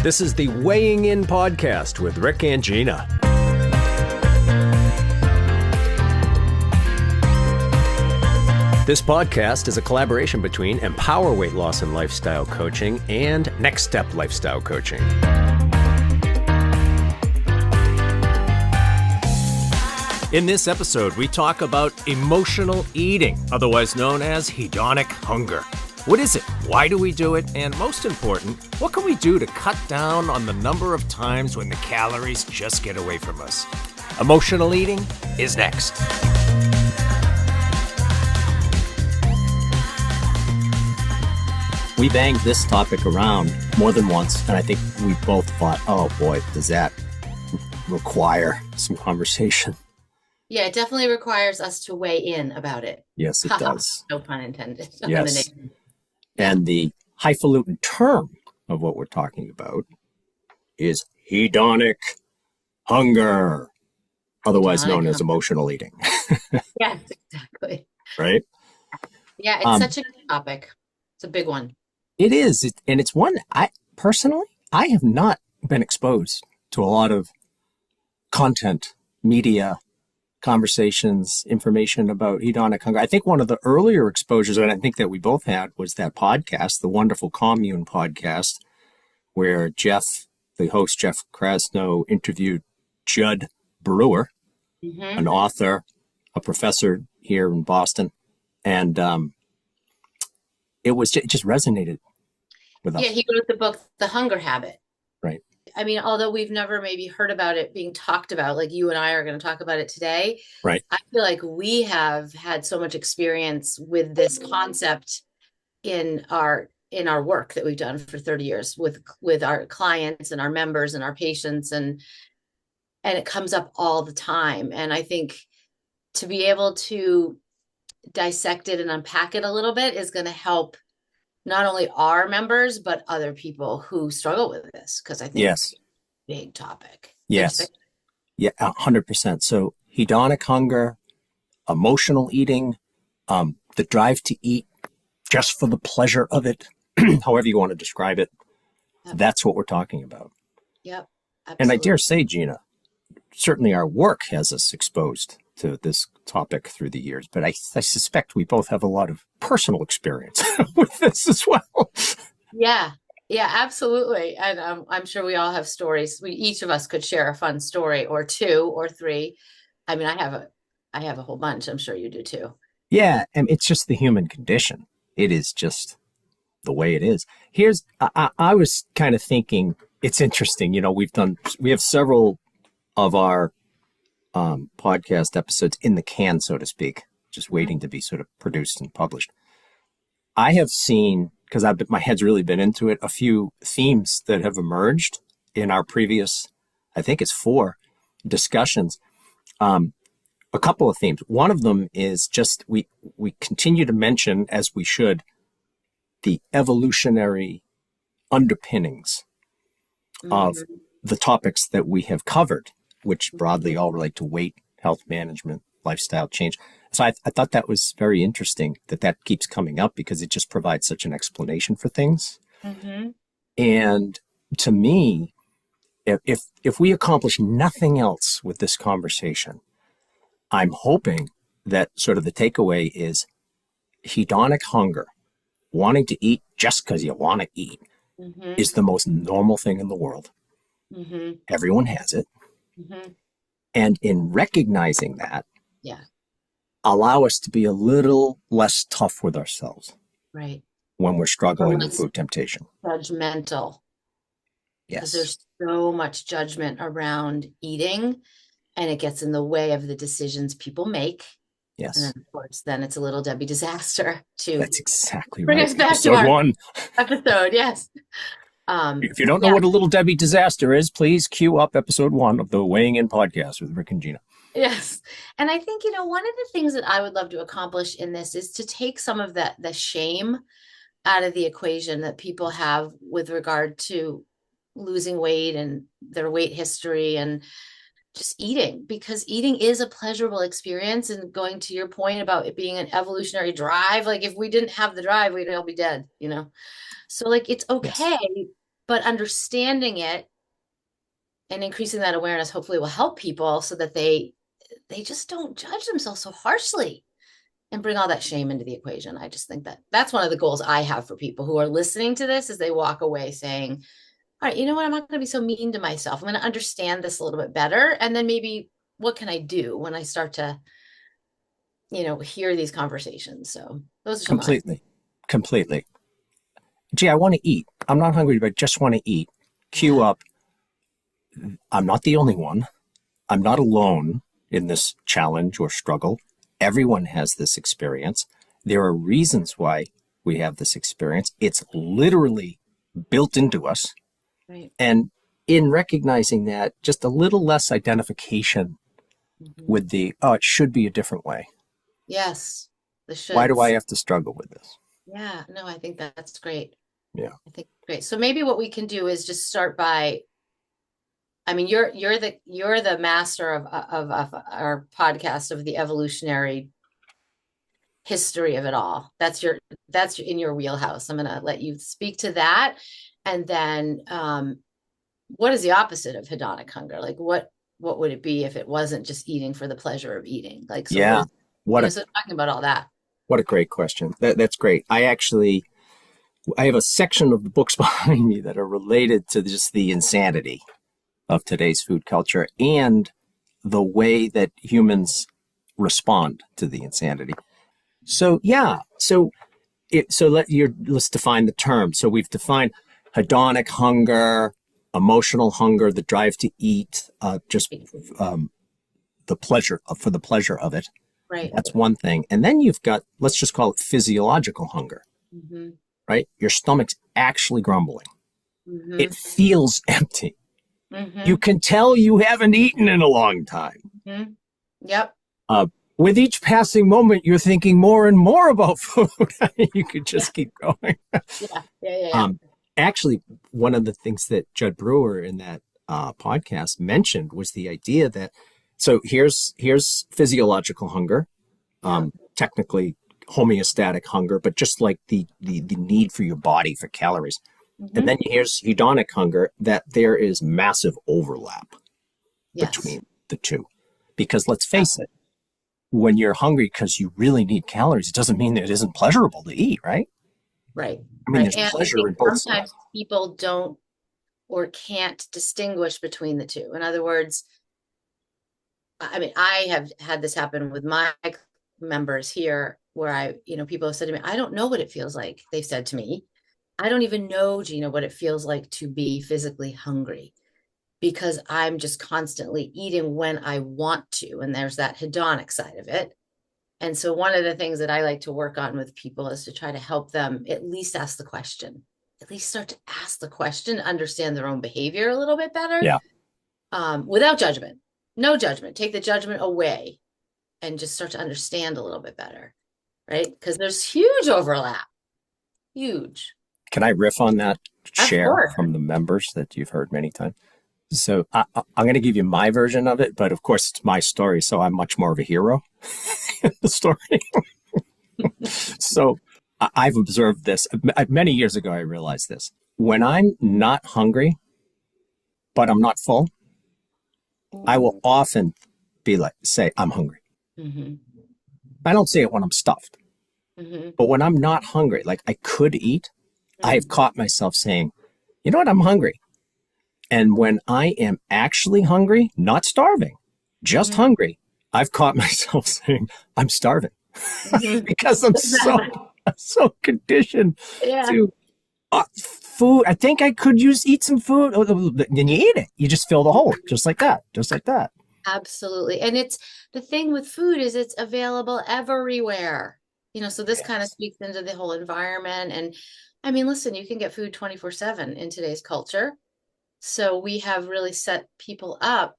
This is the Weighing In podcast with Rick and Jina. This podcast is a collaboration between Empower Weight Loss and Lifestyle Coaching and Next Step Lifestyle Coaching. In this episode, we talk about emotional eating, otherwise known as hedonic hunger. What is it? Why do we do it? And most important, what can we do to cut down on the number of times when the calories just get away from us? Emotional eating is next. We banged this topic around more than once, and I think we both thought, oh boy, does that require some conversation. Yeah, it definitely requires us to weigh in about it. Yes, it does. No pun intended. Yes. And the highfalutin term of what we're talking about is hedonic hunger, otherwise known as emotional eating. Yes, exactly. Right? Yeah, it's such a good topic. It's a big one. It is. And it's one I have not been exposed to a lot of content, media, conversations, information about hedonic hunger. I think one of the earlier exposures, and I think that we both had, was that podcast, the Wonderful Commune podcast, where the host Jeff Krasno, interviewed Judd Brewer, an author, a professor here in Boston, and it just resonated with us. Yeah, he wrote the book, The Hunger Habit. Right. I mean, although we've never maybe heard about it being talked about, like you and I are going to talk about it today. Right. I feel like we have had so much experience with this concept in our work that we've done for 30 years with our clients and our members and our patients, and it comes up all the time. And I think to be able to dissect it and unpack it a little bit is going to help not only our members, but other people who struggle with this. Because I think it's a big topic. Yes. Yeah, 100%. So hedonic hunger, emotional eating, the drive to eat just for the pleasure of it, however you want to describe it. Yep. That's what we're talking about. Yep. Absolutely. And I dare say, Jina, certainly our work has us exposed to this topic through the years, but I suspect we both have a lot of personal experience with this as well. Yeah, absolutely. And I'm sure we all have stories. Each of us could share a fun story or two or three. I mean, I have a whole bunch. I'm sure you do too. Yeah. And it's just the human condition. It is just the way it is. I was kind of thinking, it's interesting. You know, we have several of our podcast episodes in the can, so to speak, just waiting to be sort of produced and published. I have seen, because my head's really been into it, a few themes that have emerged in our previous, I think it's 4 discussions. A couple of themes. One of them is just we continue to mention, as we should, the evolutionary underpinnings of the topics that we have covered, which broadly all relate to weight, health management, lifestyle change. So I thought that was very interesting that keeps coming up, because it just provides such an explanation for things. Mm-hmm. And to me, if we accomplish nothing else with this conversation, I'm hoping that sort of the takeaway is hedonic hunger, wanting to eat just because you want to eat, is the most normal thing in the world. Mm-hmm. Everyone has it. Mm-hmm. And in recognizing that, allow us to be a little less tough with ourselves. Right. When we're struggling with food temptation. Judgmental. Yes. Because there's so much judgment around eating, and it gets in the way of the decisions people make. Yes. And then, of course, then it's a little Debbie disaster to That's exactly bring right. us back episode to our 1. episode. Yes. If you don't know what a little Debbie disaster is, please cue up episode 1 of the Weighing In podcast with Rick and Jina. Yes. And I think, one of the things that I would love to accomplish in this is to take some of the shame out of the equation that people have with regard to losing weight and their weight history and just eating, because eating is a pleasurable experience. And going to your point about it being an evolutionary drive, like if we didn't have the drive, we'd all be dead, So like, it's okay but understanding it and increasing that awareness hopefully will help people so that they just don't judge themselves so harshly and bring all that shame into the equation. I just think that that's one of the goals I have for people who are listening to this, is they walk away saying, all right, you know what? I'm not going to be so mean to myself. I'm going to understand this a little bit better. And then maybe what can I do when I start to, hear these conversations? So those are some completely. Gee, I want to eat. I'm not hungry, but I just want to eat. Cue up. I'm not the only one. I'm not alone in this challenge or struggle. Everyone has this experience. There are reasons why we have this experience. It's literally built into us. Right. And in recognizing that, just a little less identification with it should be a different way. Yes. The shoulds. Why do I have to struggle with this? Yeah, no, I think that's great. Yeah. I think great. So maybe what we can do is just start by, you're the master of our podcast, of the evolutionary history of it all. That's in your wheelhouse. I'm going to let you speak to that. And then, what is the opposite of hedonic hunger? Like what would it be if it wasn't just eating for the pleasure of eating? Like, so yeah. so talking about all that. What a great question. That's great. I have a section of the books behind me that are related to just the insanity of today's food culture and the way that humans respond to the insanity. So, yeah. Let's define the term. So we've defined hedonic hunger, emotional hunger, the drive to eat, the pleasure for the pleasure of it. Right. That's one thing. And then you've got, let's just call it physiological hunger, right? Your stomach's actually grumbling. It feels empty. You can tell you haven't eaten in a long time. Yep. With each passing moment, you're thinking more and more about food. You could just keep going. Yeah. Actually, one of the things that Judd Brewer in that podcast mentioned was the idea that, so here's physiological hunger, technically homeostatic hunger, but just like the need for your body for calories. And then here's hedonic hunger, that there is massive overlap between the two. Because let's face it, when you're hungry because you really need calories, it doesn't mean that it isn't pleasurable to eat, right? Right. There's and pleasure in both sometimes sides. people don't or can't distinguish between the two. In other words, I have had this happen with my members here where people have said to me, I don't know what it feels like. They've said to me, I don't even know, Jina, what it feels like to be physically hungry, because I'm just constantly eating when I want to. And there's that hedonic side of it. And so one of the things that I like to work on with people is to try to help them at least ask the question, at least start to ask the question, understand their own behavior a little bit better. Yeah. Without judgment, no judgment, take the judgment away and just start to understand a little bit better. Right. Because there's huge overlap. Huge. Can I riff on that share from the members that you've heard many times? So I'm going to give you my version of it, but of course it's my story, so I'm much more of a hero in the story. So I've observed this. Many years ago, I realized this. When I'm not hungry, but I'm not full, I will often say, I'm hungry. I don't say it when I'm stuffed. But when I'm not hungry, like I could eat, I have caught myself saying, you know what, I'm hungry. And when I am actually hungry, not starving, just hungry, I've caught myself saying, I'm starving. Because I'm so conditioned to food. I think I could eat some food. Then you eat it. You just fill the hole, just like that. Absolutely. And it's the thing with food is it's available everywhere. So this kind of speaks into the whole environment. And listen, you can get food 24/7 in today's culture. So we have really set people up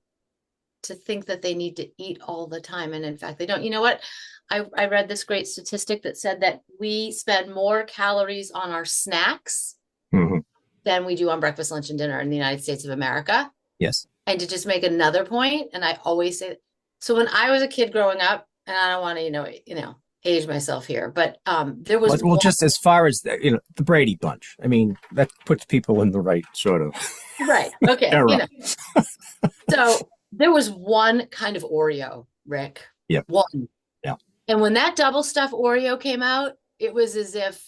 to think that they need to eat all the time. And in fact, they don't. You know what? I read this great statistic that said that we spend more calories on our snacks than we do on breakfast, lunch, and dinner in the United States of America. Yes. And to just make another point, and I always say, so when I was a kid growing up, and I don't want to, age myself here, but there was Well, one, just as far as the Brady Bunch. I mean, that puts people in the right sort of right. Okay. era. So there was one kind of Oreo, Rick. Yep. One. Yeah. And when that double stuff Oreo came out, it was as if,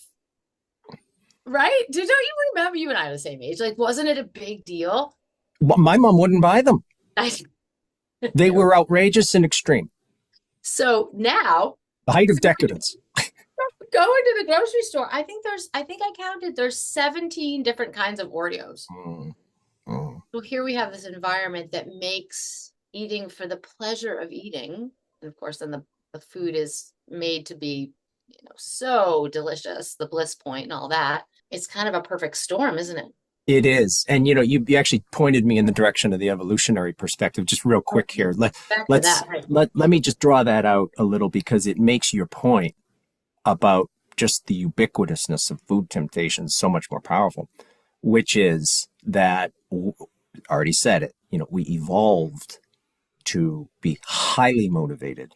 right? Don't you remember, you and I are the same age? Like, wasn't it a big deal? Well, my mom wouldn't buy them. They were outrageous and extreme. So now, The height of decadence. go into the grocery store. I think I counted, there's 17 different kinds of Oreos. So here we have this environment that makes eating for the pleasure of eating. And of course, then the food is made to be, so delicious, the bliss point and all that. It's kind of a perfect storm, isn't it? It is. And, you actually pointed me in the direction of the evolutionary perspective. Just real quick here. Let me just draw that out a little, because it makes your point about just the ubiquitousness of food temptations so much more powerful, which is that, already said it, we evolved to be highly motivated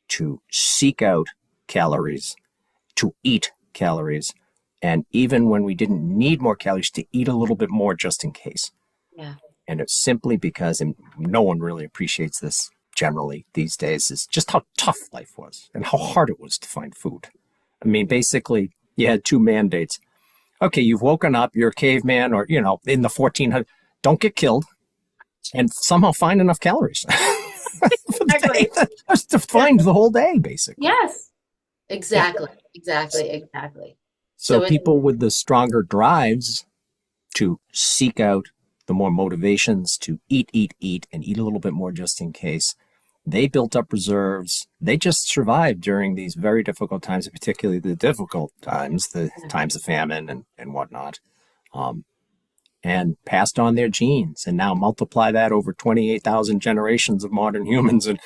to seek out calories, to eat calories, and even when we didn't need more calories, to eat a little bit more just in case. Yeah. And it's simply because, and no one really appreciates this generally these days, is just how tough life was and how hard it was to find food. I mean, basically, you had two mandates. Okay, you've woken up, you're a caveman, or, in the 1400s, don't get killed, and somehow find enough calories. Exactly. Just to find the whole day, basically. Yes. Exactly. Exactly. So people with the stronger drives to seek out the more motivations to eat, and eat a little bit more just in case, they built up reserves. They just survived during these very difficult times, particularly the difficult times, the times of famine and whatnot, and passed on their genes. And now multiply that over 28,000 generations of modern humans, and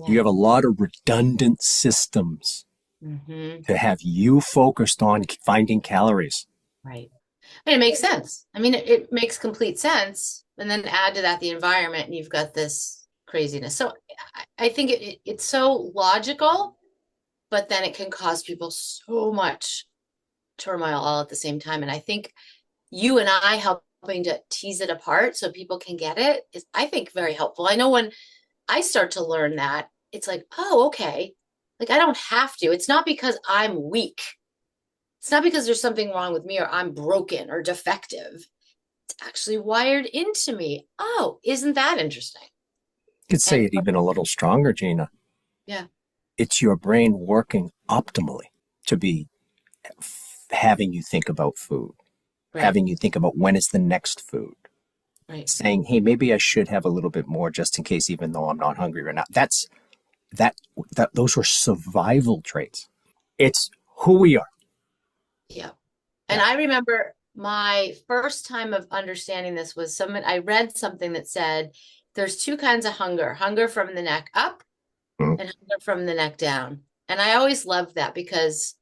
you have a lot of redundant systems to have you focused on finding calories. Right. And it makes sense. I mean, it makes complete sense. And then add to that the environment, and you've got this craziness. So I think it's so logical, but then it can cause people so much turmoil all at the same time. And I think you and I helping to tease it apart so people can get it is, I think, very helpful. I know when I start to learn that, it's like, oh, okay. Like, I don't have to. It's not because I'm weak. It's not because there's something wrong with me or I'm broken or defective. It's actually wired into me. Oh, isn't that interesting? You could say it even a little stronger, Jina. Yeah. It's your brain working optimally to be having you think about food, having you think about when is the next food, saying, hey, maybe I should have a little bit more just in case, even though I'm not hungry right now. Those were survival traits. It's who we are. Yeah. And I remember my first time of understanding this was I read something that said there's two kinds of hunger from the neck up and hunger from the neck down. And I always loved that, because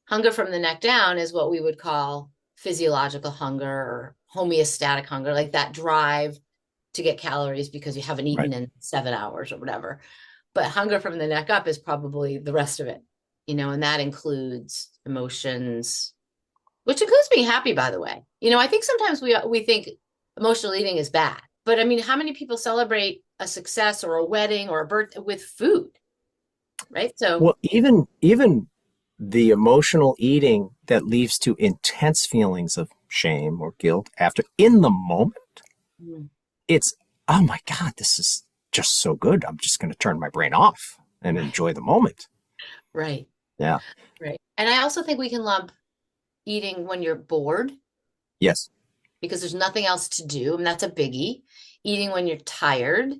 hunger from the neck down is what we would call physiological hunger or homeostatic hunger, like that drive to get calories because you haven't eaten in 7 hours or whatever. But hunger from the neck up is probably the rest of it, and that includes emotions, which includes being happy, by the way. I think sometimes we think emotional eating is bad, but I mean, how many people celebrate a success or a wedding or a birthday with food, right? So, well, even the emotional eating that leads to intense feelings of shame or guilt after, in the moment, it's, oh my God, this is just so good. I'm just going to turn my brain off and enjoy the moment. Right. Yeah. Right. And I also think we can lump eating when you're bored. Yes. Because there's nothing else to do. And that's a biggie. Eating when you're tired.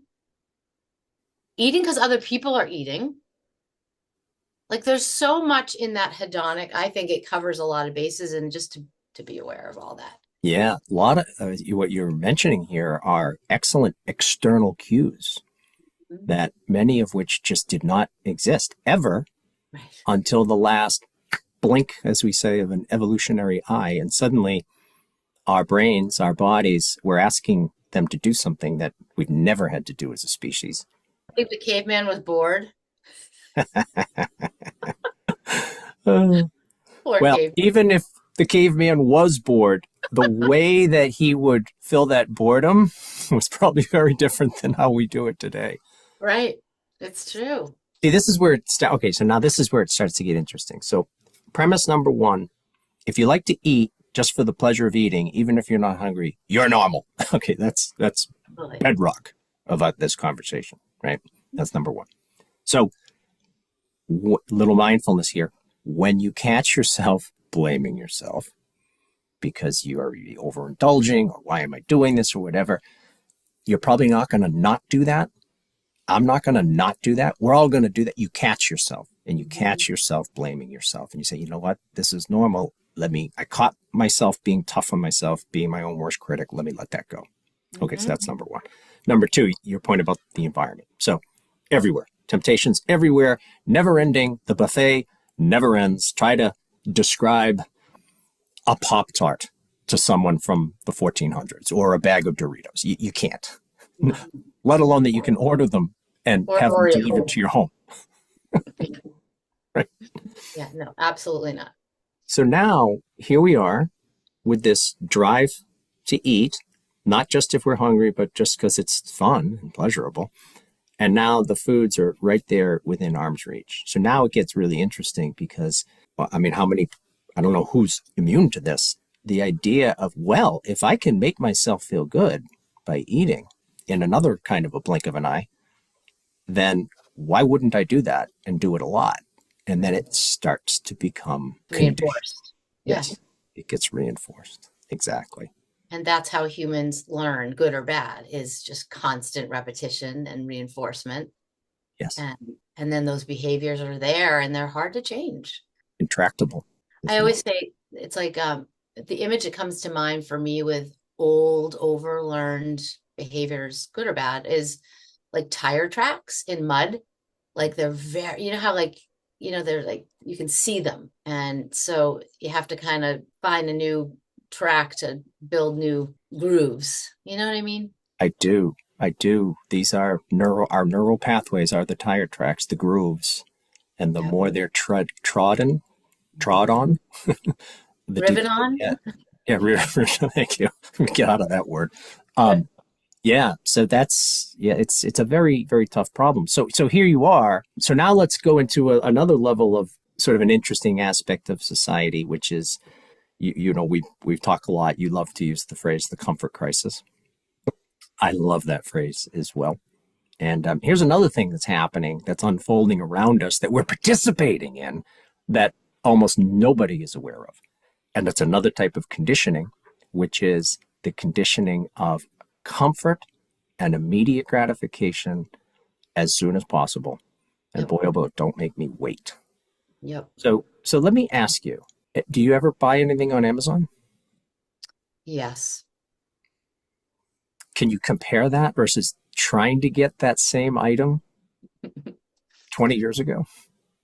Eating because other people are eating. Like, there's so much in that hedonic. I think it covers a lot of bases, and just to be aware of all that. Yeah. A lot of what you're mentioning here are excellent external cues that many of which just did not exist ever until the last blink, as we say, of an evolutionary eye. And suddenly our brains, our bodies, were asking them to do something that we've never had to do as a species. I think the caveman was bored. Uh, Poor well, Gabe. even if the caveman was bored, the way that he would fill that boredom was probably very different than how we do it today. Right. It's true. See, this is where it starts. Okay, so now this is where it starts to get interesting. So, premise number one, if you like to eat just for the pleasure of eating, even if you're not hungry, you're normal. Okay, that's Really. bedrock about this conversation, right? That's number one. So, little mindfulness here. When you catch yourself blaming yourself because you are overindulging, or why am I doing this, or whatever, you're probably not going to not do that. I'm not going to not do that. We're all going to do that. You catch yourself, and you catch yourself blaming yourself, and you say, you know what? This is normal. I caught myself being tough on myself, being my own worst critic. Let me let that go. Okay, so that's number one. Number two, your point about the environment. So everywhere, temptations everywhere, never ending. The buffet never ends. Try to describe a Pop-Tart to someone from the 1400s or a bag of Doritos. You can't, let alone that you can order them and Or have them Oreo. delivered to your home. Right. Yeah, no, absolutely not. So now here we are with this drive to eat, not just if we're hungry, but just because it's fun and pleasurable. And now the foods are right there within arm's reach. So now it gets really interesting because, well, I mean, I don't know who's immune to this. The idea of, well, if I can make myself feel good by eating in another kind of a blink of an eye, then why wouldn't I do that and do it a lot? And then it starts to become Reinforced. Yes, it gets reinforced. Exactly. And that's how humans learn, good or bad, is just constant repetition and reinforcement. Yes. And then those behaviors are there and they're hard to change. Intractable. I always say it's like the image that comes to mind for me with old, overlearned behaviors, good or bad, is like tire tracks in mud. Like they're very, how like, they're like, you can see them. And so you have to kind of find a new track to build new grooves. You know what I mean? I do. These are our neural pathways are the tire tracks, the grooves. And the more they're trod on, the Rivet on? Thank you. Get out of that word. Yeah. So it's a very, very tough problem. So here you are. So now let's go into another level of sort of an interesting aspect of society, which is, we've talked a lot. You love to use the phrase, the comfort crisis. I love that phrase as well. And here's another thing that's happening, that's unfolding around us, that we're participating in, that almost nobody is aware of. And that's another type of conditioning, which is the conditioning of comfort and immediate gratification as soon as possible. And boy, oh boy, don't make me wait. Yep. So let me ask you, do you ever buy anything on Amazon? Yes. Can you compare that versus trying to get that same item 20 years ago?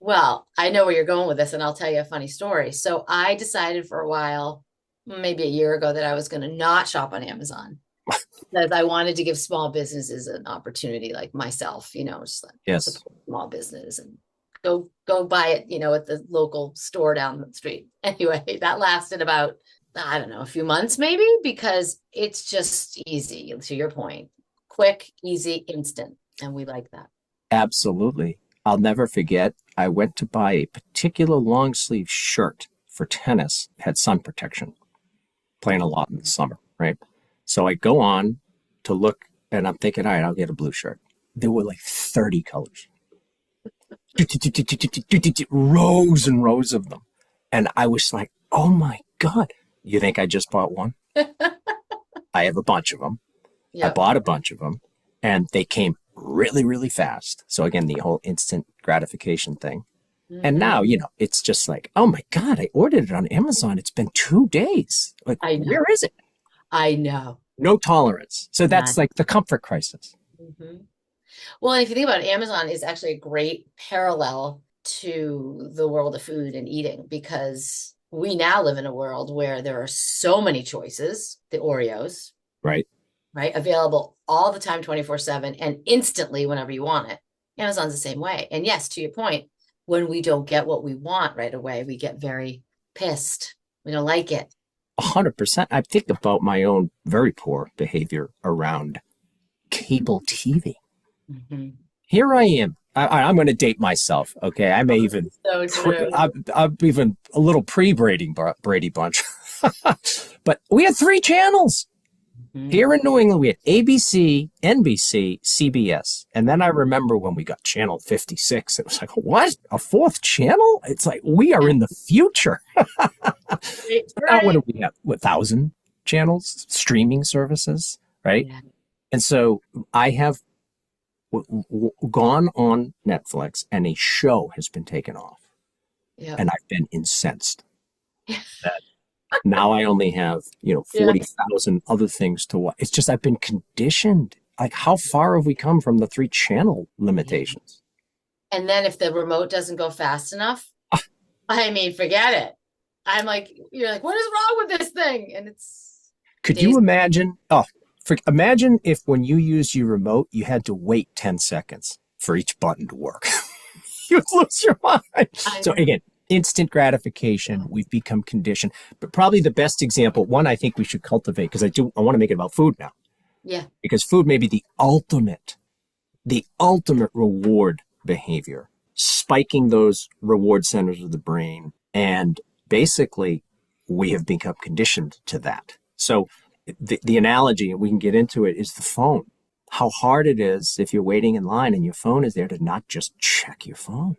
Well, I know where you're going with this, and I'll tell you a funny story. So I decided for a while, maybe a year ago, that I was going to not shop on Amazon because I wanted to give small businesses an opportunity, like myself, just like support small business and go buy it, at the local store down the street. Anyway, that lasted about, I don't know, a few months maybe, because it's just easy, to your point, quick, easy, instant. And we like that. Absolutely. I'll never forget, I went to buy a particular long sleeve shirt for tennis. It had sun protection, playing a lot in the summer, right? So I go on to look, and I'm thinking, all right, I'll get a blue shirt. There were like 30 colors. Rows and rows of them. And I was like, oh my God, you think I just bought one? I have a bunch of them. Yep. I bought a bunch of them, and they came really, really fast. So again, the whole instant gratification thing. Mm-hmm. And now, it's just like, oh my God, I ordered it on Amazon. It's been 2 days. Like, where is it? I know. No tolerance. So that's like the comfort crisis. Mm-hmm. Well, if you think about it, Amazon is actually a great parallel to the world of food and eating, because we now live in a world where there are so many choices, the Oreos, right, available all the time, 24/7, and instantly whenever you want it. Amazon's the same way. And yes, to your point, when we don't get what we want right away, we get very pissed. We don't like it. 100%. I think about my own very poor behavior around cable TV. Mm-hmm. Here I am. I'm going to date myself. Okay, I may even. So true. I'm even a little Brady Bunch. But we had 3 channels. Here in New England, we had ABC, NBC, CBS. And then I remember when we got channel 56, it was like, what? A 4th channel? It's like, we are in the future. Now, what do we have? 1,000 channels, streaming services, right? Yeah. And so I have gone on Netflix and a show has been taken off. Yeah. And I've been incensed that now I only have, 40,000 other things to watch. It's just, I've been conditioned. Like, how far have we come from the 3 channel limitations? And then if the remote doesn't go fast enough, I mean, forget it. I'm like, you're like, what is wrong with this thing? And it's. Could you imagine? Imagine if when you use your remote, you had to wait 10 seconds for each button to work. You'd lose your mind. So again, instant gratification. We've become conditioned. But probably the best example, one I think we should cultivate, because I want to make it about food now. Yeah. Because food may be the ultimate reward behavior, spiking those reward centers of the brain. And basically, we have become conditioned to that. So the analogy, and we can get into it, is the phone. How hard it is if you're waiting in line and your phone is there to not just check your phone.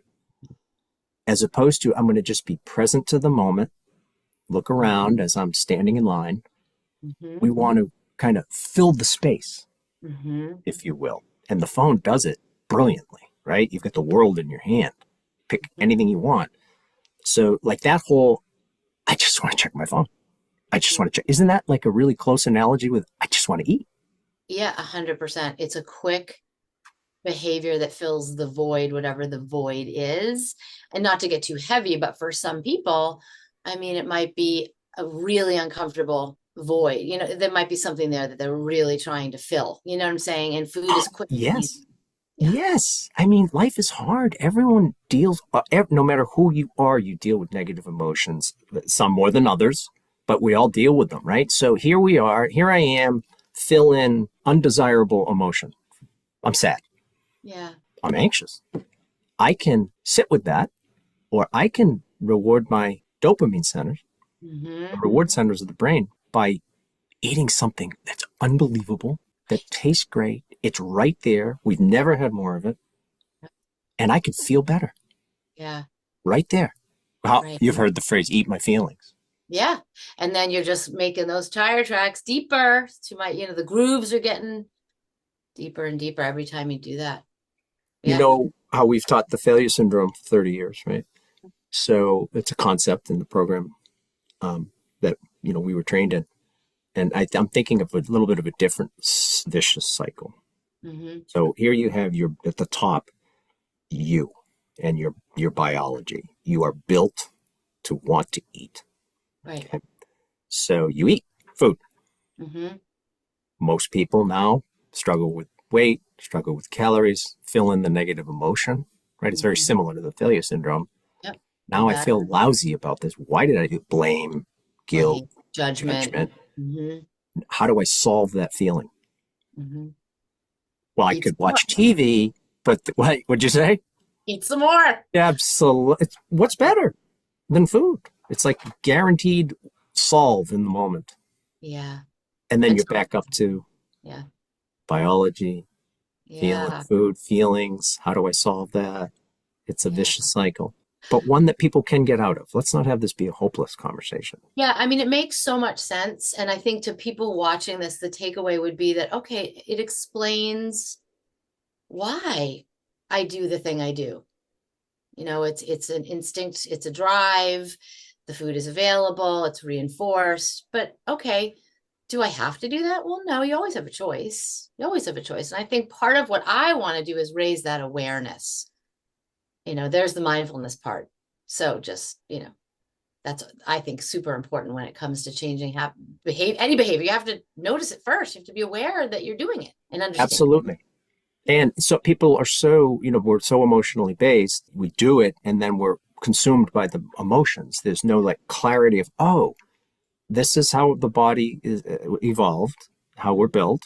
As opposed to, I'm going to just be present to the moment, look around as I'm standing in line. Mm-hmm. We want to kind of fill the space, if you will. And the phone does it brilliantly, right? You've got the world in your hand. Pick anything you want. So like that whole, I just want to check my phone. I just want to check. Isn't that like a really close analogy with, I just want to eat? Yeah, 100%. It's a quick behavior that fills the void, whatever the void is. And not to get too heavy, but for some people, I mean, it might be a really uncomfortable void. There might be something there that they're really trying to fill. You know what I'm saying? And food is quick. Yes. Yeah. Yes. I mean, life is hard. Everyone deals, no matter who you are, you deal with negative emotions, some more than others, but we all deal with them, right? So here I am, fill in undesirable emotion. I'm sad. Yeah. I'm anxious. I can sit with that, or I can reward my dopamine centers, the reward centers of the brain, by eating something that's unbelievable, that tastes great. It's right there. We've never had more of it. And I could feel better. Yeah. Right there. Right. You've heard the phrase, eat my feelings. Yeah. And then you're just making those tire tracks deeper to the grooves are getting deeper and deeper every time you do that. Yeah. You know how we've taught the failure syndrome for 30 years, right? So it's a concept in the program that, we were trained in. And I'm thinking of a little bit of a different vicious cycle. Mm-hmm. So here you have at the top, you and your biology. You are built to want to eat. Right. Okay? So you eat food. Mm-hmm. Most people now struggle with weight, struggle with calories, fill in the negative emotion, right? It's very similar to the failure syndrome. Yep. Now I feel lousy about this. Why did I do blame, guilt, judgment? Mm-hmm. How do I solve that feeling? Mm-hmm. Well, I could watch TV, but what'd you say? Eat some more. Absolutely. What's better than food? It's like guaranteed solve in the moment. Yeah. And then you're back up to biology, feeling, food, feelings. How do I solve that? It's a vicious cycle, but one that people can get out of. Let's not have this be a hopeless conversation. Yeah. I mean, it makes so much sense. And I think to people watching this, the takeaway would be that, okay, it explains why I do the thing I do. It's an instinct, it's a drive, the food is available, it's reinforced, but okay, do I have to do that? Well, no, you always have a choice. You always have a choice. And I think part of what I want to do is raise that awareness. There's the mindfulness part. So just, that's, I think, super important when it comes to changing any behavior. You have to notice it first. You have to be aware that you're doing it and understand. Absolutely. And so people are so, we're so emotionally based. We do it and then we're consumed by the emotions. There's no like clarity of, oh, this is how the body is evolved, how we're built.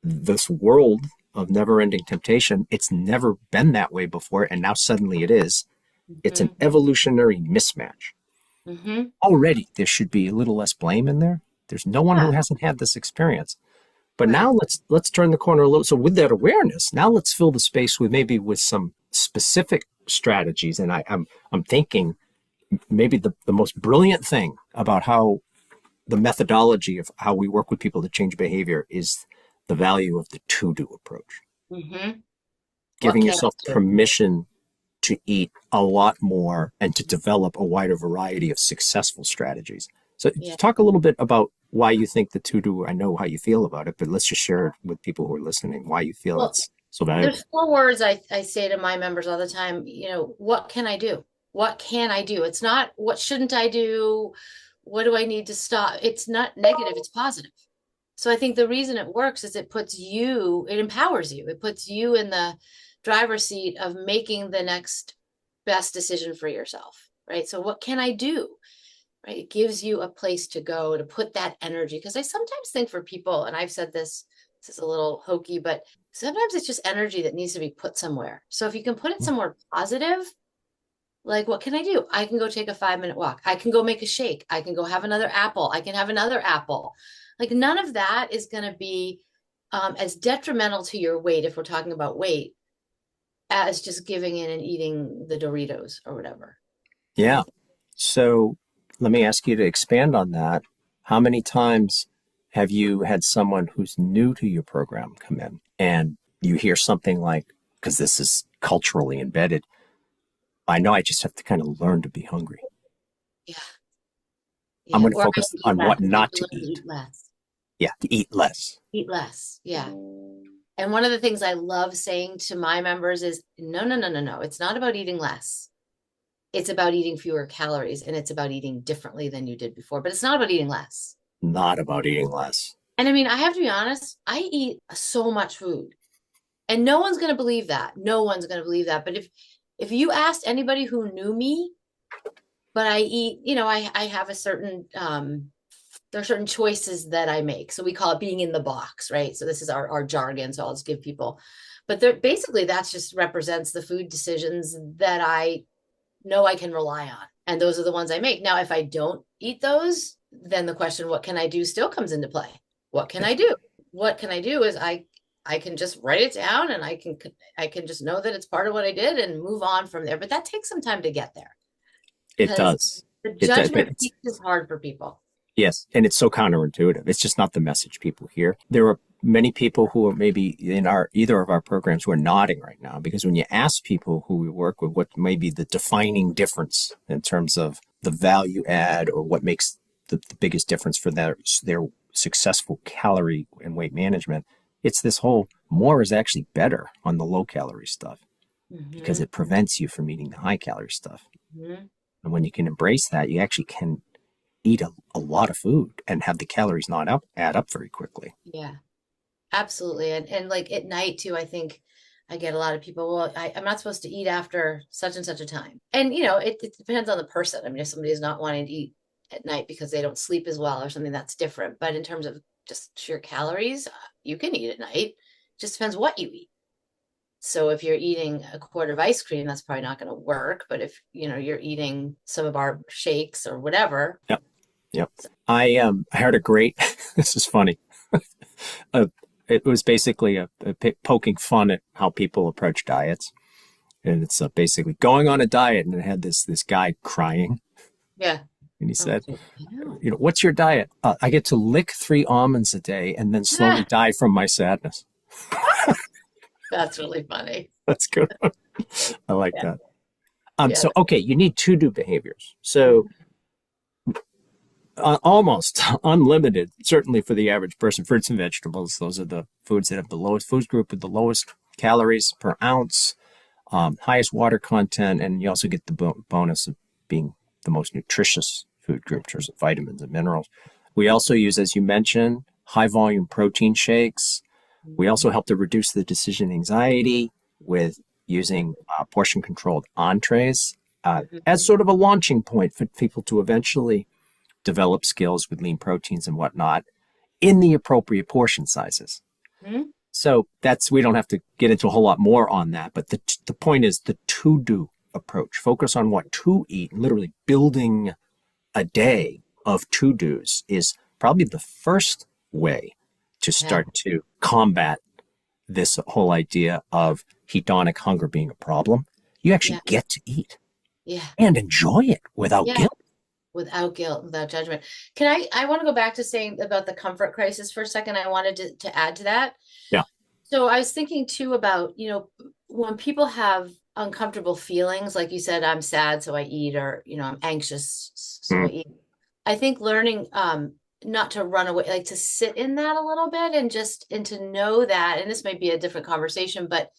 This world of never ending temptation, it's never been that way before. And now suddenly it is. It's an Mm-hmm. evolutionary mismatch. Mm-hmm. Already, there should be a little less blame in there. There's no one who Yeah, hasn't had this experience. But right. now let's turn the corner a little. So with that awareness, now let's fill the space with some specific strategies. And I'm thinking maybe the most brilliant thing about how the methodology of how we work with people to change behavior is the value of the to-do approach. Mm-hmm. What Giving can yourself I do? permission to eat a lot more and to develop a wider variety of successful strategies. So Yeah. talk a little bit about why you think the to-do, I know how you feel about it, but let's just share it with people who are listening, why you feel Well, it's so valuable. there's four words I say to my members all the time, what can I do? What can I do? It's not what shouldn't I do? What do I need to stop? It's not negative, it's positive. So I think the reason it works is it empowers you. It puts you in the driver's seat of making the next best decision for yourself, right? So what can I do? Right? It gives you a place to go to put that energy. Because I sometimes think for people, and I've said this is a little hokey, but sometimes it's just energy that needs to be put somewhere. So if you can put it somewhere positive, like what can I do? I can go take a 5-minute walk. I can go make a shake. I can go have another apple. I can have another apple. Like none of that is going to be as detrimental to your weight, if we're talking about weight, as just giving in and eating the Doritos or whatever. Yeah. So let me ask you to expand on that. How many times have you had someone who's new to your program come in and you hear something like, because this is culturally embedded, I know I just have to kind of learn to be hungry. Yeah. I'm Yeah. going to Or I focus have to eat on less. what I have not to to learn to eat. eat less. Yeah, to eat less. Eat less. Yeah. And one of the things I love saying to my members is no, no, no, no, no. It's not about eating less. It's about eating fewer calories and it's about eating differently than you did before, but it's not about eating less. Not about eating less. And I mean, I have to be honest, I eat so much food and no one's going to believe that. No one's going to believe that. But if you asked anybody who knew me, but I eat, I have a certain, there are certain choices that I make. So we call it being in the box, right? So this is our jargon. So I'll just give people, but basically that's just represents the food decisions that I know I can rely on. And those are the ones I make. Now, if I don't eat those, then the question, what can I do, still comes into play. What can I do? What can I do is I can just write it down and I can just know that it's part of what I did and move on from there. But that takes some time to get there It because does. the It does. But judgment piece is hard for people. yes, and it's so counterintuitive. It's just not the message people hear. There are many people who are maybe in either of our programs who are nodding right now because when you ask people who we work with what may be the defining difference in terms of the value add or what makes the biggest difference for their successful calorie and weight management, it's this whole more is actually better on the low calorie stuff because Mm-hmm. it prevents you from eating the high calorie stuff. Mm-hmm. And when you can embrace that, you actually can eat a lot of food and have the calories not add up very quickly. Yeah, absolutely. And like at night too, I think I get a lot of people, well, I'm not supposed to eat after such and such a time. And, it depends on the person. I mean, if somebody is not wanting to eat at night because they don't sleep as well or something, that's different. But in terms of just sheer calories, you can eat at night. It just depends what you eat. So if you're eating a quart of ice cream, that's probably not going to work. But if, you're eating some of our shakes or whatever. Yep. Yep. I heard a great, this is funny. uh, it was basically a poking fun at how people approach diets. And it's basically going on a diet. And it had this guy crying. Yeah. And he said, Yeah. what's your diet? I get to lick 3 almonds a day and then slowly die from my sadness. That's really funny. That's good. I like Yeah. that. So, okay, you need to-do behaviors. So almost unlimited, certainly for the average person, fruits and vegetables. Those are the foods that have the lowest food group with the lowest calories per ounce, highest water content, and you also get the bonus of being the most nutritious food group in terms of vitamins and minerals. We also use, as you mentioned, high volume protein shakes. We also help to reduce the decision anxiety with using portion controlled entrees as sort of a launching point for people to eventually develop skills with lean proteins and whatnot in the appropriate portion sizes. Mhm. So we don't have to get into a whole lot more on that, but the point is the to-do approach. Focus on what to eat, and literally building a day of to-dos is probably the first way to start to combat this whole idea of hedonic hunger being a problem. You actually get to eat and enjoy it without guilt. Without guilt, without judgment. I want to go back to saying about the comfort crisis for a second. I wanted to add to that. Yeah. So I was thinking too about, when people have uncomfortable feelings, like you said, I'm sad, so I eat, or, I'm anxious, so I eat. I think learning not to run away, like to sit in that a little bit and to know that, and this might be a different conversation, but,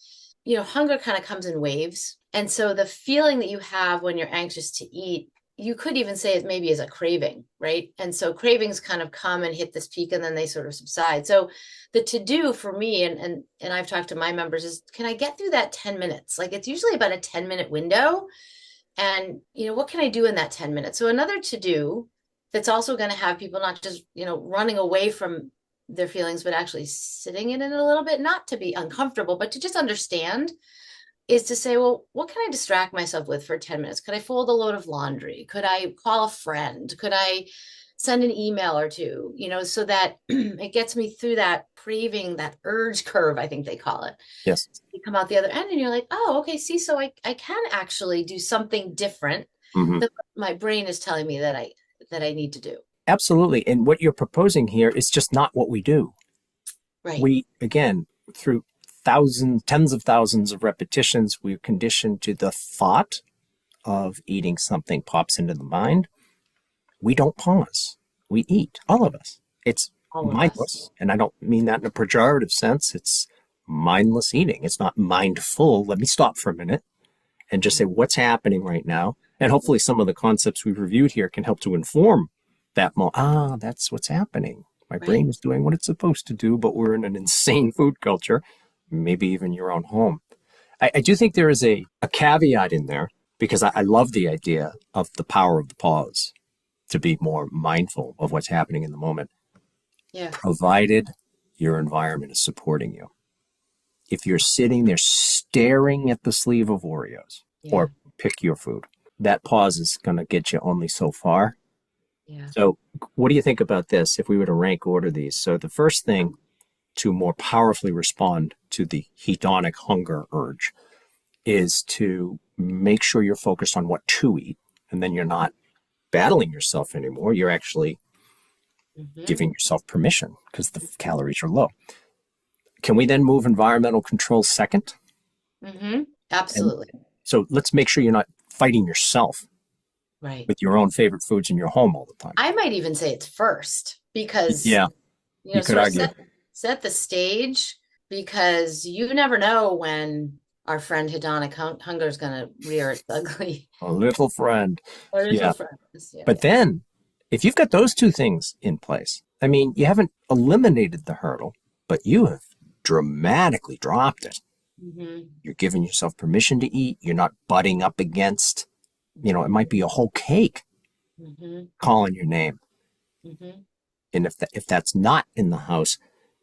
hunger kind of comes in waves. And so the feeling that you have when you're anxious to eat, you could even say it maybe is a craving, right? And so cravings kind of come and hit this peak and then they sort of subside. So the to-do for me, and I've talked to my members, is can I get through that 10 minutes? Like it's usually about a 10-minute window. And, what can I do in that 10 minutes? So another to-do that's also going to have people not just, running away from their feelings, but actually sitting in it a little bit, not to be uncomfortable, but to just understand, is to say, well, what can I distract myself with for 10 minutes? Could I fold a load of laundry? Could I call a friend? Could I send an email or two, so that it gets me through that craving, that urge curve, I think they call it. Yes. So you come out the other end and you're like, oh, okay, see, so I can actually do something different that my brain is telling me that I need to do. Absolutely. And what you're proposing here is just not what we do. Right. We, again, through tens of thousands of repetitions, we're conditioned to the thought of eating something pops into the mind. We don't pause. We eat, all of us. It's mindless. And I don't mean that in a pejorative sense. It's mindless eating. It's not mindful. Let me stop for a minute and just say, what's happening right now? And hopefully some of the concepts we've reviewed here can help to inform that. That's what's happening. My brain is doing what it's supposed to do, but we're in an insane food culture. Maybe even your own home. I do think there is a caveat in there, because I love the idea of the power of the pause to be more mindful of what's happening in the moment, provided your environment is supporting you. If you're sitting there staring at the sleeve of Oreos or pick your food, that pause is going to get you only so far. Yeah. So what do you think about this if we were to rank order these? So the first thing to more powerfully respond to the hedonic hunger urge is to make sure you're focused on what to eat, and then you're not battling yourself anymore. You're actually giving yourself permission because the calories are low. Can we then move environmental control second? Absolutely. And so let's make sure you're not fighting yourself with your own favorite foods in your home all the time. I might even say it's first, because you could argue. Set the stage, because you never know when our friend hedonic hunger is going to rear its ugly. A little friend. Friend. But then, if you've got those two things in place, I mean, you haven't eliminated the hurdle, but you have dramatically dropped it. You're giving yourself permission to eat. You're not butting up against, it might be a whole cake calling your name. And if that's not in the house,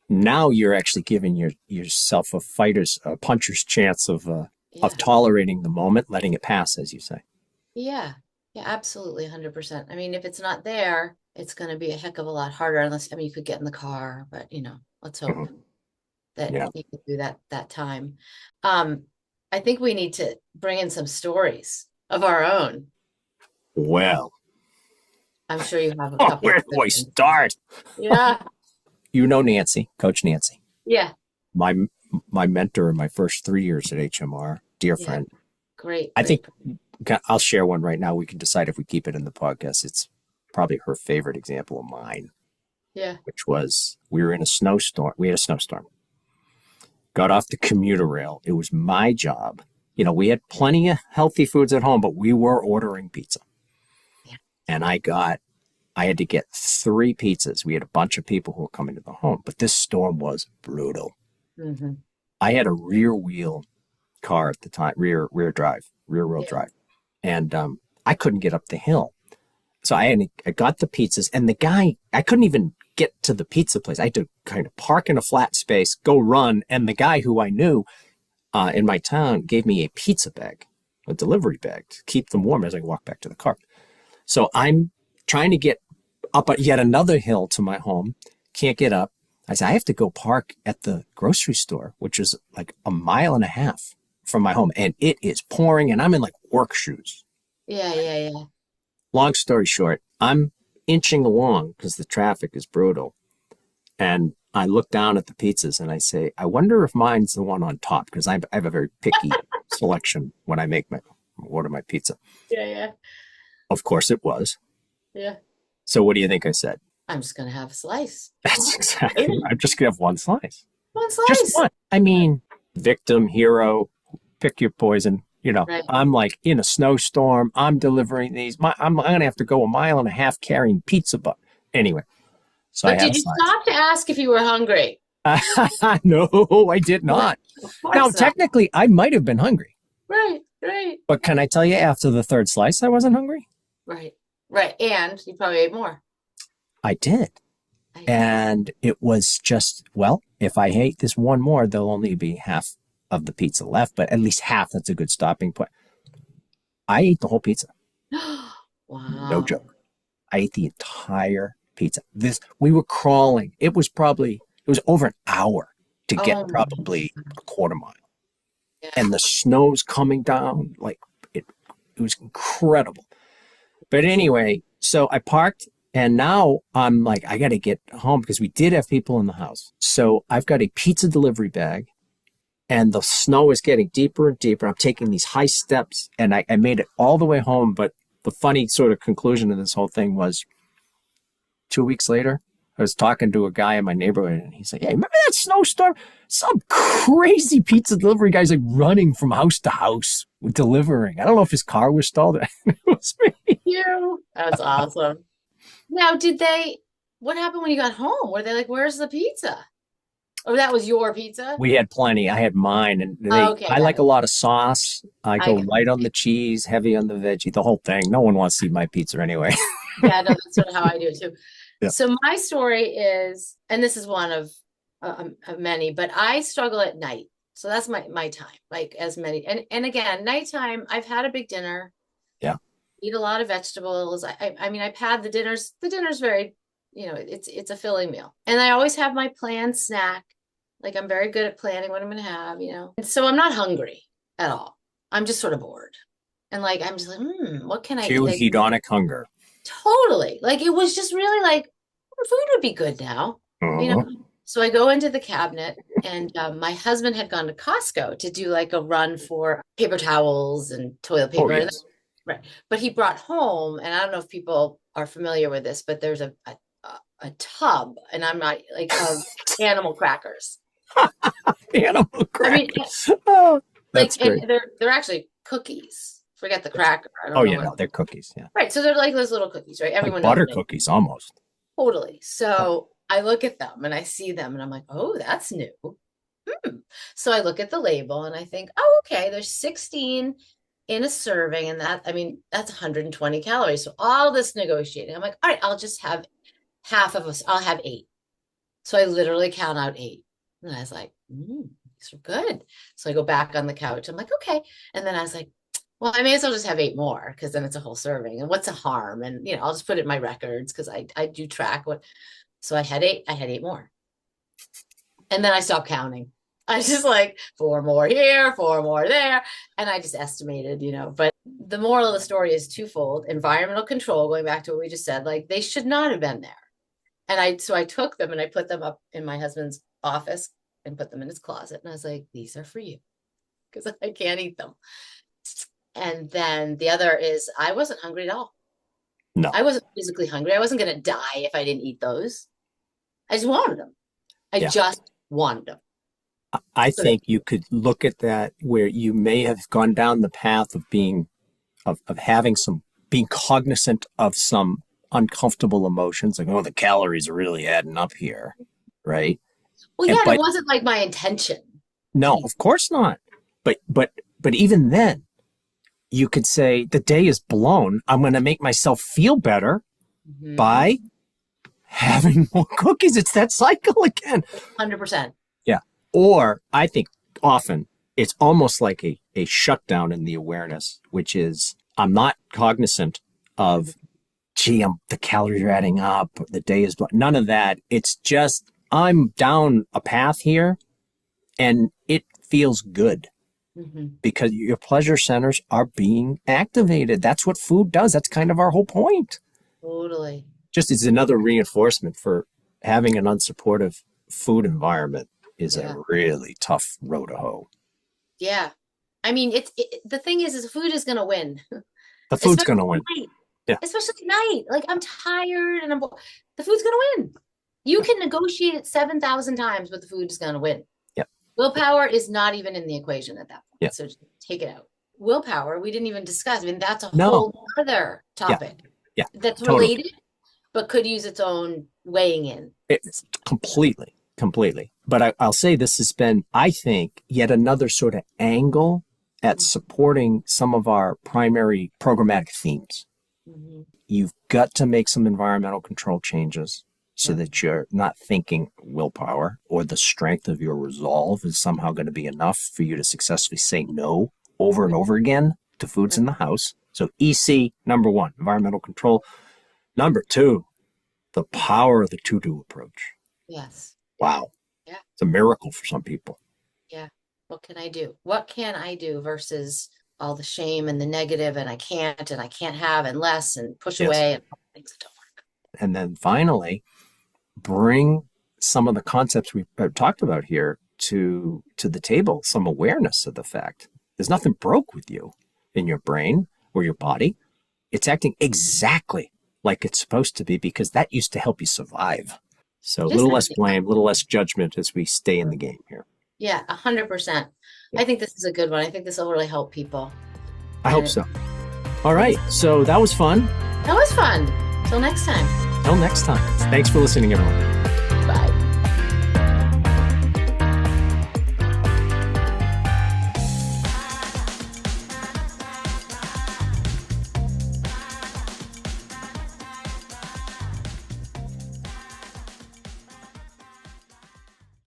now you're actually giving yourself a puncher's chance of tolerating the moment, letting it pass, as you say. Yeah, absolutely, 100%. I mean, if it's not there, it's going to be a heck of a lot harder. Unless, you could get in the car, but let's hope that you can do that time. I think we need to bring in some stories of our own. Well, I'm sure you have a couple. Where do I start? Yeah. Nancy, Coach Nancy. Yeah. My mentor in my first 3 years at HMR, dear friend. Great. I think I'll share one right now. We can decide if we keep it in the podcast. It's probably her favorite example of mine. Yeah. Which was, we were in a snowstorm. We had a snowstorm. Got off the commuter rail. It was my job. We had plenty of healthy foods at home, but we were ordering pizza. Yeah. And I had to get 3 pizzas. We had a bunch of people who were coming to the home, but this storm was brutal. Mm-hmm. I had a rear wheel car at the time, rear wheel Yeah. drive, and I couldn't get up the hill. So I got the pizzas, and the guy, I couldn't even get to the pizza place. I had to kind of park in a flat space, go run, and the guy who I knew in my town gave me a pizza bag, a delivery bag to keep them warm as I walk back to the car. So I'm trying to get up yet another hill to my home, can't get up. I said, I have to go park at the grocery store, which is like a mile and a half from my home, and it is pouring, and I'm in like work shoes. Yeah, yeah, yeah. Long story short, I'm inching along because the traffic is brutal. And I look down at the pizzas and I say, I wonder if mine's the one on top, because I have a very picky selection when I order my pizza. Yeah, yeah. Of course it was. Yeah. So what do you think I said? I'm just going to have a slice. That's exactly. I'm just going to have one slice. One slice. Just one. I mean, victim, hero, pick your poison. You know, Right. I'm like in a snowstorm. I'm delivering these. I'm going to have to go a mile and a half carrying pizza. But anyway, so But I had did you stop to ask if you were hungry? No, I did not. Of course Now, not. technically, I might have been hungry. Right, right, But can I tell you, after the third slice, I wasn't hungry? right, right. And you probably ate more. I did. And it was just, well, if I ate this one more, there'll only be half of the pizza left, but at least half, that's a good stopping point. I ate the whole pizza. Wow. No joke. I ate the entire pizza. We were crawling. It was over an hour to get probably a quarter mile. Yeah. And the snow's coming down. Like it was incredible. But anyway, so I parked, and now I'm like, I got to get home because we did have people in the house. So I've got a pizza delivery bag, and the snow is getting deeper and deeper. I'm taking these high steps, and I made it all the way home. But the funny sort of conclusion of this whole thing was 2 weeks later, I was talking to a guy in my neighborhood, and he's like, hey, remember that snowstorm? Some crazy pizza delivery guy's like running from house to house delivering. I don't know if his car was stalled. It was me. You. That's awesome. Now, what happened when you got home? Were they like, where's the pizza? Or that was your pizza? We had plenty. I had mine, and Okay, I like a lot of sauce. I go light on the cheese, heavy on the veggie, the whole thing. No one wants to eat my pizza anyway. Yeah, no, that's sort of how I do it too. Yeah. So my story is, and this is one of many, but I struggle at night. So that's my time, like as many. And again, nighttime, I've had a big dinner. Yeah. Eat a lot of vegetables. I mean, I've had the dinner's very, it's a filling meal. And I always have my planned snack. Like I'm very good at planning what I'm going to have, And so I'm not hungry at all. I'm just sort of bored. And like, I'm just like, what can I eat? Cue hedonic hunger. Totally. Like it was just really like, food would be good now, So I go into the cabinet, and my husband had gone to Costco to do like a run for paper towels and toilet paper. Oh, yes. Right. But he brought home, and I don't know if people are familiar with this, but there's a tub, and I'm not like of animal crackers. Animal crackers. That's great. And they're actually cookies. Forget the cracker. I don't know. No, they're cookies. Yeah. Right. So they're like those little cookies, right? Everyone like butter knows cookies, almost. Totally. So I look at them and I see them, and I'm like, oh, that's new. So I look at the label and I think, oh, okay, there's 16 in a serving, and that's 120 calories. So all this negotiating, I'm like, all right, I'll just have half of us. I'll have 8. So I literally count out 8. And I was like, these are good. So I go back on the couch. I'm like, okay. And then I was like, well, I may as well just have 8 more, because then it's a whole serving. And what's a harm? And, I'll just put it in my records, because I do track what. So I had 8 more. And then I stopped counting. I was just like 4 more here, 4 more there. And I just estimated, but the moral of the story is twofold. Environmental control, going back to what we just said, like they should not have been there. And so I took them and I put them up in my husband's office and put them in his closet. And I was like, these are for you, because I can't eat them. And then the other is, I wasn't hungry at all. No. I wasn't physically hungry. I wasn't going to die if I didn't eat those. I just wanted them. I just wanted them. I think you could look at that where you may have gone down the path of being cognizant of some uncomfortable emotions, like, oh, the calories are really adding up here, right? Well, yeah, But it wasn't like my intention. no, of course not. But even then, you could say the day is blown. I'm going to make myself feel better by having more cookies. It's that cycle again. 100%. Yeah. Or I think often it's almost like a shutdown in the awareness, which is I'm not cognizant of, gee, the calories are adding up. The day is blown. None of that. It's just I'm down a path here and it feels good. Because your pleasure centers are being activated. That's what food does. That's kind of our whole point. Totally. Just as another reinforcement for having an unsupportive food environment is a really tough row to hoe. Yeah. I mean, the thing is food is going to win. The food's going to win. Yeah. Especially at night. Like I'm tired and the food's going to win. You can negotiate it 7,000 times, but the food is going to win. Willpower is not even in the equation at that point. Yeah. So just take it out. Willpower, we didn't even discuss. I mean, that's a whole other topic that's related, but could use its own weighing in. Completely. But I'll say this has been, I think, yet another sort of angle at supporting some of our primary programmatic themes. You've got to make some environmental control changes so that you're not thinking willpower or the strength of your resolve is somehow going to be enough for you to successfully say no over and over again to foods in the house. So EC, number one, environmental control. Number two, the power of the to-do approach. Yes. Wow. Yeah. It's a miracle for some people. Yeah. What can I do? What can I do versus all the shame and the negative and I can't have and less and push away and things that don't work. And then finally, bring some of the concepts we've talked about here to the table, some awareness of the fact there's nothing broke with you in your brain or your body. It's acting exactly like it's supposed to be because that used to help you survive. So a little less blame, a little less judgment as we stay in the game here. Yeah, 100%. I think this is a good one. I think this will really help people. I hope so. All right. So that was fun. That was fun. Till next time. Till next time. Thanks for listening, everyone.